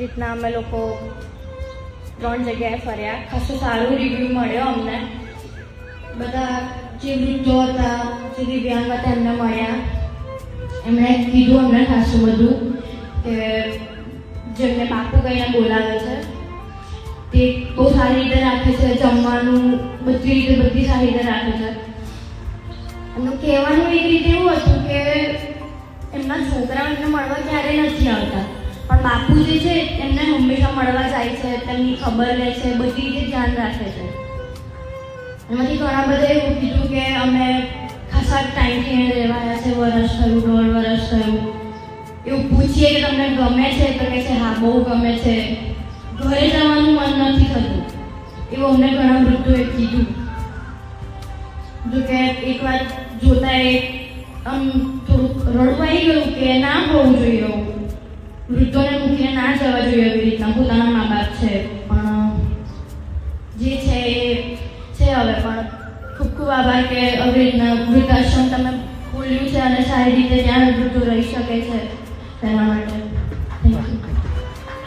રીતના અમે લોકો 3 જગ્યાએ ફર્યા. ખાસું સારું રિવ્યૂ મળ્યો અમને. બધા જે વૃદ્ધો હતા, જે દિવ્યાંગ હતા એમને મળ્યા. એમણે કીધું અમને ખાસું બધું કે જેમને બાપુ કહીને બોલાવે છે તે બહુ સારી રીતે રાખે છે, જમવાનું બધી સારી રીતે રાખે છે. એમનું કહેવાનું એક રીતે એવું હતું કે એમના છોકરાઓ એમને મળવા ક્યારેય નથી આવતા, પણ બાપુ જે છે એમને હંમેશા મળવા જાય છે, તેમની ખબર લે છે, બધી રીતે ધ્યાન રાખે છે. એમાંથી ઘણા બધા એવું કીધું કે અમે ખાસા ટાઈમથી એને રહેવાયા છે, વર્ષ થયું, 1.5 વર્ષ થયું. એવું પૂછીએ કે તમને ગમે છે તો કહે છે હા બહુ ગમે છે, ઘરે જવાનું મન નથી થતું. એવું અમને ઘણા વૃદ્ધોએ કીધું. જોકે એકવાર જોતા આમ થોડુંક રડવું આવી ગયું કે ના હોવું જોઈએ એવું. વૃદ્ધોને મૂકીને ના જવા જોઈએ એવી રીતના, પોતાના મા બાપ છે. પણ જે છે એ છે. હવે પણ ખૂબ ખૂબ આભાર કે આવી રીતના વૃદ્ધાશ્રમ તમે ખોલ્યું છે અને સારી રીતે ત્યાં વૃદ્ધો રહી શકે છે.